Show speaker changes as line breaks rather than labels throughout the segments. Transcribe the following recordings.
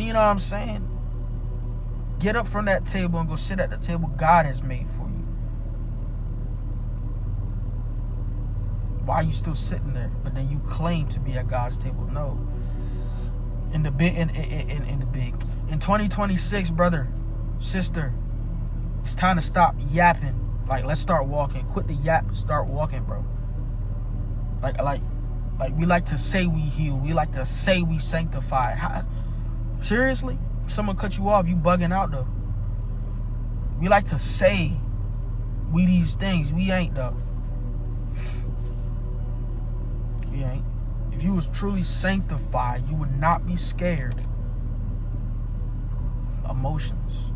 you know what I'm saying? Get up from that table and go sit at the table God has made for you. Why are you still sitting there? But then you claim to be at God's table. No. In 2026, brother, sister, it's time to stop yapping. Like, let's start walking. Quit the yap, start walking, bro. Like we like to say we heal. We like to say we sanctified. Seriously? Someone cut you off, you bugging out though. We like to say we these things. We ain't though. We ain't. If you was truly sanctified, you would not be scared. Emotions.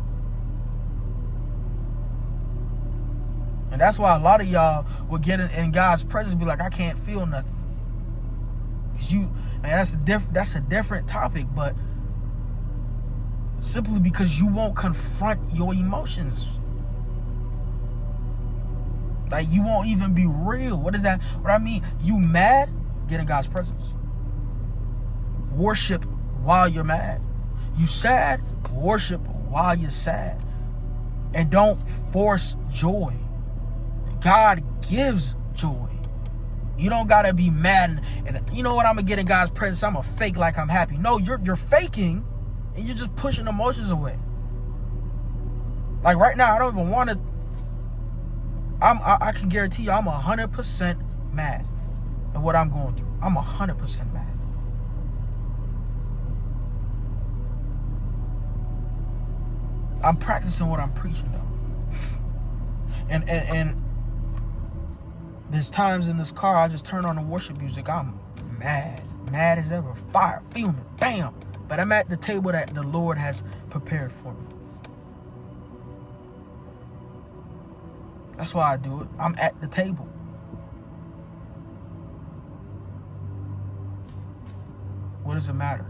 And that's why a lot of y'all will get in God's presence and be like, I can't feel nothing. That's a different topic, but simply because you won't confront your emotions. Like, you won't even be real. What is that? What I mean, you mad? Get in God's presence. Worship while you're mad. You sad? Worship while you're sad. And don't force joy. God gives joy. You don't gotta be mad and you know what, I'm gonna get in God's presence, I'm gonna fake like I'm happy. No, you're faking and you're just pushing emotions away. Like right now, I don't even want to. I can guarantee you, I'm 100% mad at what I'm going through. I'm 100% mad. I'm practicing what I'm preaching though. And there's times in this car I just turn on the worship music. I'm mad as ever, fire, fuming, bam. But I'm at the table that the Lord has prepared for me. That's why I do it. I'm at the table. What does it matter?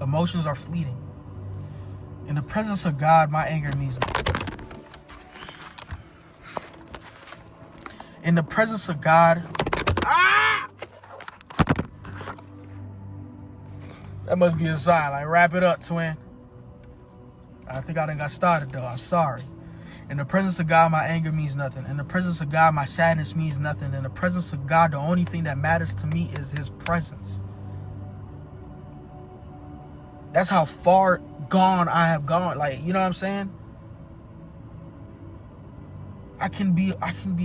Emotions are fleeting. In the presence of God, my anger means nothing. In the presence of God, that must be a sign. Like, wrap it up, twin. I think I done got started though. I'm sorry. In the presence of God, my anger means nothing. In the presence of God, my sadness means nothing. In the presence of God, the only thing that matters to me is His presence. That's how far gone I have gone. Like, you know what I'm saying? I can be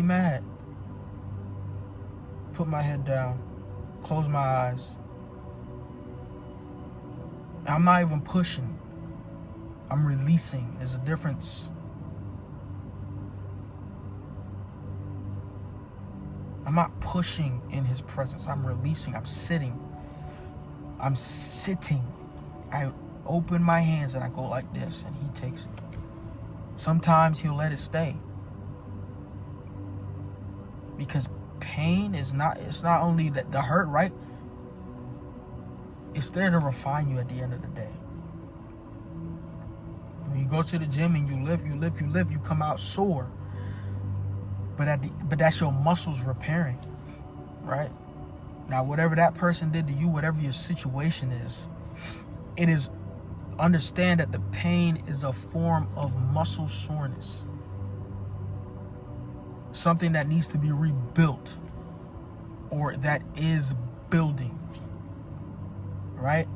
mad. Put my head down. Close my eyes. I'm not even pushing. I'm releasing. There's a difference. I'm not pushing in His presence. I'm releasing. I'm sitting. I open my hands and I go like this and He takes it. Sometimes He'll let it stay. Because pain is it's not only the hurt, right? It's there to refine you at the end of the day. When you go to the gym and you lift, you come out sore. But that's your muscles repairing, right? Now, whatever that person did to you, whatever your situation is, it is, understand that the pain is a form of muscle soreness. Something that needs to be rebuilt or that is building, right?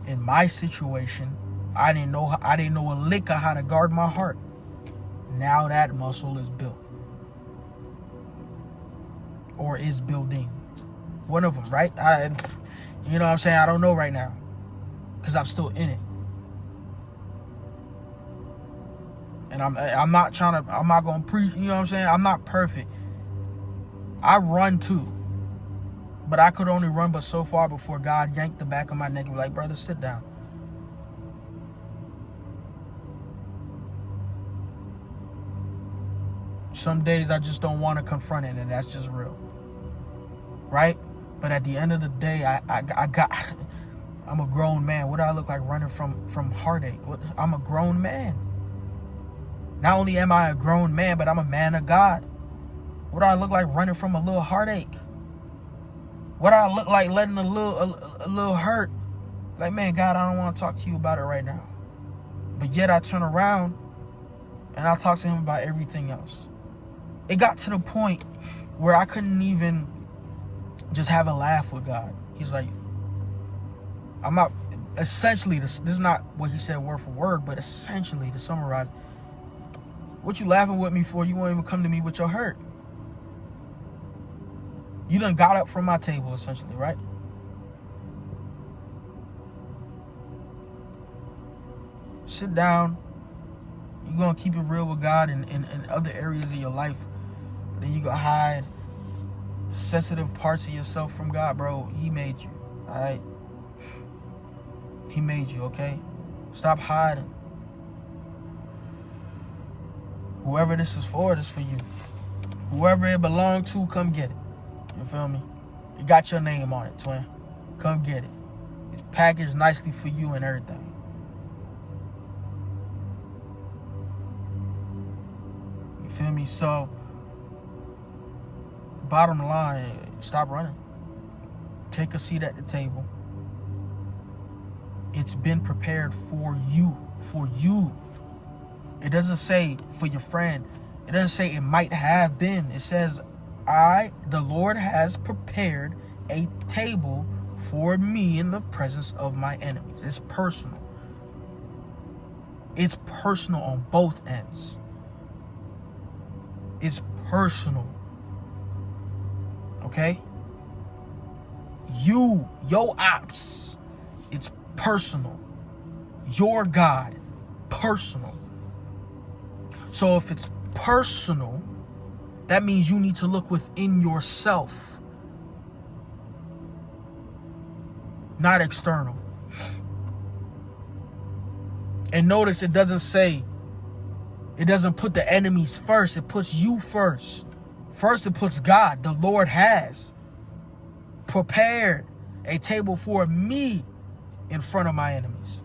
In my situation, I didn't know a lick of how to guard my heart. Now that muscle is built or is building. One of them, right? You know what I'm saying? I don't know right now because I'm still in it. And I'm not going to preach, you know what I'm saying? I'm not perfect. I run too. But I could only run but so far before God yanked the back of my neck and be like, brother, sit down. Some days I just don't want to confront it, and that's just real. Right? But at the end of the day, I'm a grown man. What do I look like running from heartache? I'm a grown man. Not only am I a grown man, but I'm a man of God. What do I look like running from a little heartache? What do I look like letting a little hurt Like, man, God, I don't want to talk to you about it right now. But yet I turn around and I talk to him about everything else. It got to the point where I couldn't even just have a laugh with God. He's like, I'm not, essentially, this is not what he said word for word, but essentially, to summarize, what you laughing with me for? You won't even come to me with your hurt. You done got up from my table, essentially, right? Sit down. You're going to keep it real with God in other areas of your life. But then you go hide sensitive parts of yourself from God, bro. He made you, all right? He made you, okay? Stop hiding. Whoever this is for you. Whoever it belonged to, come get it. You feel me? It got your name on it, twin. Come get it. It's packaged nicely for you and everything. You feel me? So, bottom line, stop running. Take a seat at the table. It's been prepared for you. For you. It doesn't say for your friend. It doesn't say it might have been. It says, the Lord has prepared a table for me in the presence of my enemies. It's personal. It's personal on both ends. It's personal. Okay? Your ops. It's personal. Your God. Personal. So if it's personal, that means you need to look within yourself. Not external. And notice it doesn't say, it doesn't put the enemies first. It puts you first. First it puts God. The Lord has prepared a table for me in front of my enemies.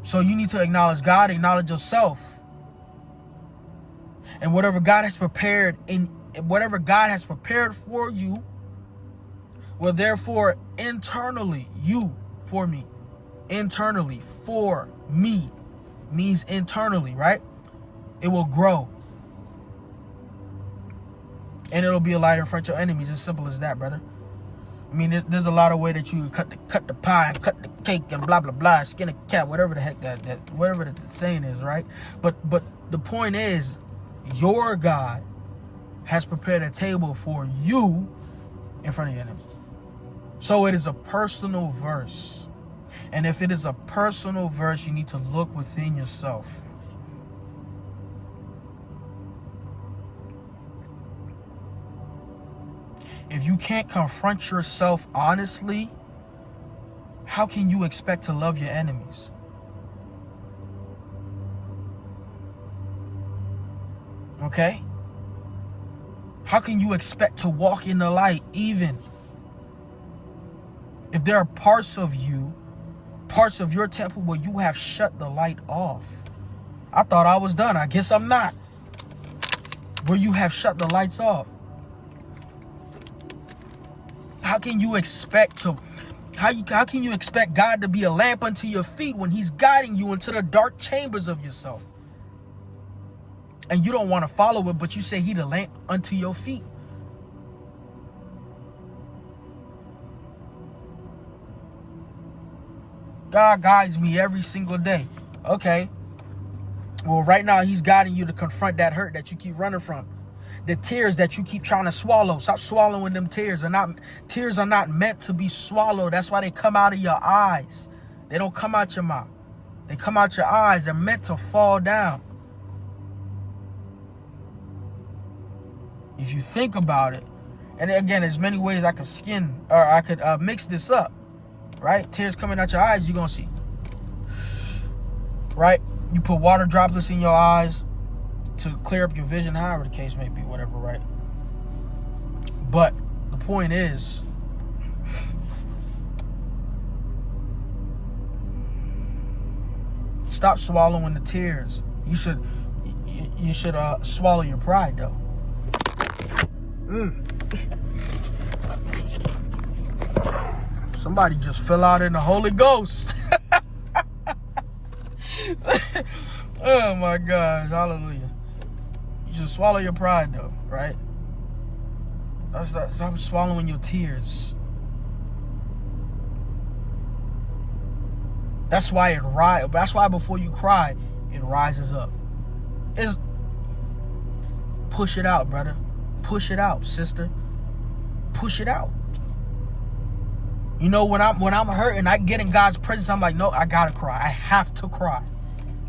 So you need to acknowledge God, acknowledge yourself. And whatever God has prepared for you, well, therefore, internally, you, for me, internally, for me, means internally, right? It will grow. And it'll be a light in front of your enemies. As simple as that, brother. I mean, there's a lot of way that you cut the pie, cut the cake, and blah, blah, blah, skin a cat, whatever the heck whatever the saying is, right? But the point is, your God has prepared a table for you in front of your enemies. So it is a personal verse. And if it is a personal verse, you need to look within yourself. If you can't confront yourself honestly, how can you expect to love your enemies? Okay? How can you expect to walk in the light even if there are parts of you, parts of your temple where you have shut the light off? I thought I was done. I guess I'm not. Where you have shut the lights off. How can you expect God to be a lamp unto your feet when he's guiding you into the dark chambers of yourself? And you don't want to follow it, but you say he the lamp unto your feet. God guides me every single day. Okay. Well, right now he's guiding you to confront that hurt that you keep running from. The tears that you keep trying to swallow. Stop swallowing them tears. Tears are not meant to be swallowed. That's why they come out of your eyes. They don't come out your mouth. They come out your eyes. They're meant to fall down. If you think about it, and again, there's many ways I could mix this up, right? Tears coming out your eyes, you're going to see, right? You put water droplets in your eyes to clear up your vision, however the case may be, whatever, right? But the point is, stop swallowing the tears. You should swallow your pride, though. Somebody just fell out in the Holy Ghost. Oh my gosh, hallelujah. You just swallow your pride though, right? Stop swallowing your tears. That's why that's why before you cry, it rises up. Push it out, brother. Push it out, sister. Push it out. You know, when I'm hurting, I get in God's presence, I'm like, no, I gotta cry. I have to cry.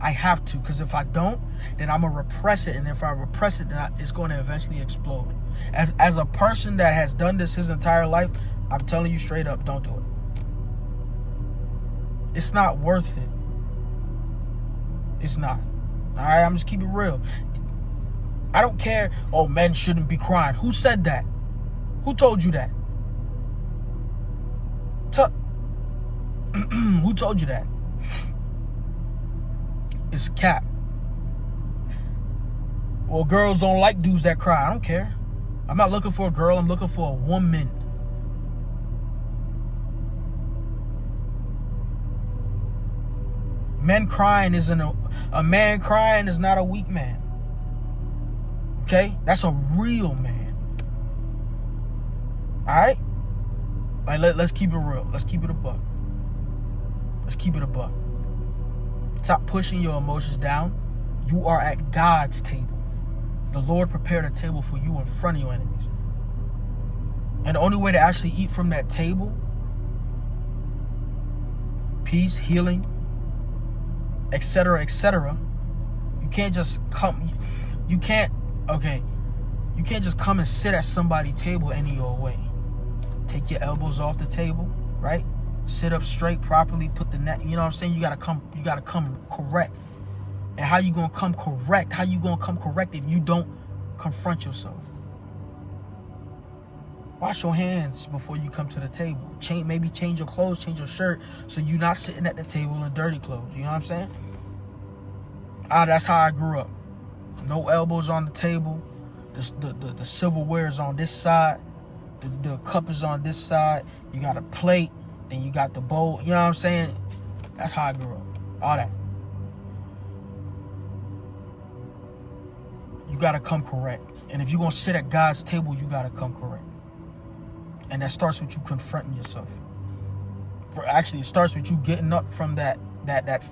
I have to, because if I don't, then I'm gonna repress it, and if I repress it, then it's going to eventually explode. As a person that has done this his entire life, I'm telling you straight up, don't do it. It's not worth it. It's not. All right, I'm just keeping it real. I don't care. Oh, men shouldn't be crying. Who said that? Who told you that? Who told you that? It's cap. Well, girls don't like dudes that cry. I don't care. I'm not looking for a girl. I'm looking for a woman. Men crying isn't a man crying is not a weak man. Okay? That's a real man. Alright? Like, let's keep it real. Let's keep it a buck. Let's keep it a buck. Stop pushing your emotions down. You are at God's table. The Lord prepared a table for you in front of your enemies. And the only way to actually eat from that table, peace, healing, etc., etc., you can't just come. You can't just come and sit at somebody's table any old way. Take your elbows off the table, right? Sit up straight properly, put the neck, you know what I'm saying? You gotta come correct. And how you gonna come correct? How you gonna come correct if you don't confront yourself? Wash your hands before you come to the table. Maybe change your clothes, change your shirt, so you're not sitting at the table in dirty clothes. You know what I'm saying? That's how I grew up. No elbows on the table. The silverware is on this side. The cup is on this side. You got a plate. Then you got the bowl. You know what I'm saying? That's how I grew up. All that. You got to come correct. And if you're going to sit at God's table, you got to come correct. And that starts with you confronting yourself. Actually, it starts with you getting up from that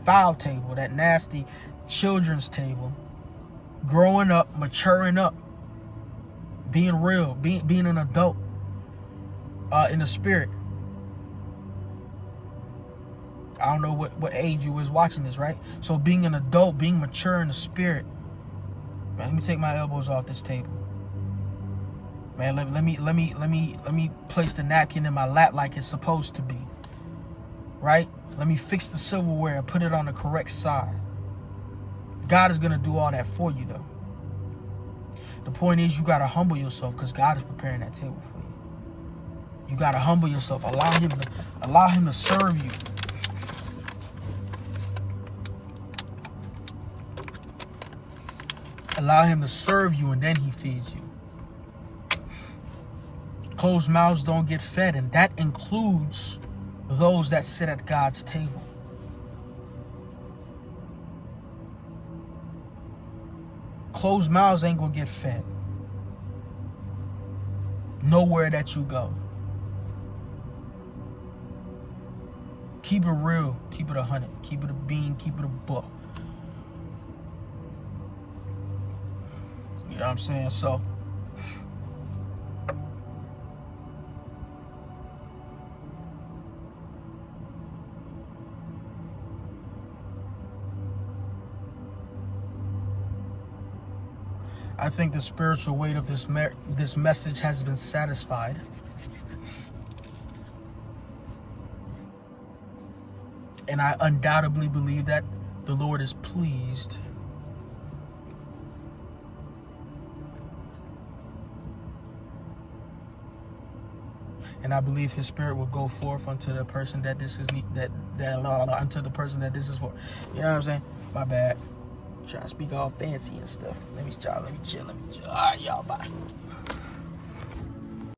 foul table, that nasty children's table, growing up, maturing up, being real, being an adult in the spirit. I don't know what age you was watching this, right? So being an adult, being mature in the spirit. Man, let me take my elbows off this table. Man, let me place the napkin in my lap like it's supposed to be. Right? Let me fix the silverware and put it on the correct side. God is gonna do all that for you, though. The point is, you gotta humble yourself because God is preparing that table for you. You gotta humble yourself. Allow Him to serve you. Allow Him to serve you, and then He feeds you. Closed mouths don't get fed, and that includes those that sit at God's table. Closed mouths ain't gonna get fed. Nowhere that you go. Keep it real. Keep it 100. Keep it a bean. Keep it a buck. You know what I'm saying? So, I think the spiritual weight of this message has been satisfied. And I undoubtedly believe that the Lord is pleased. And I believe His Spirit will go forth unto the person that this is unto the person that this is for. You know what I'm saying? My bad. Trying to speak all fancy and stuff. Let me chill. All right, y'all. Bye.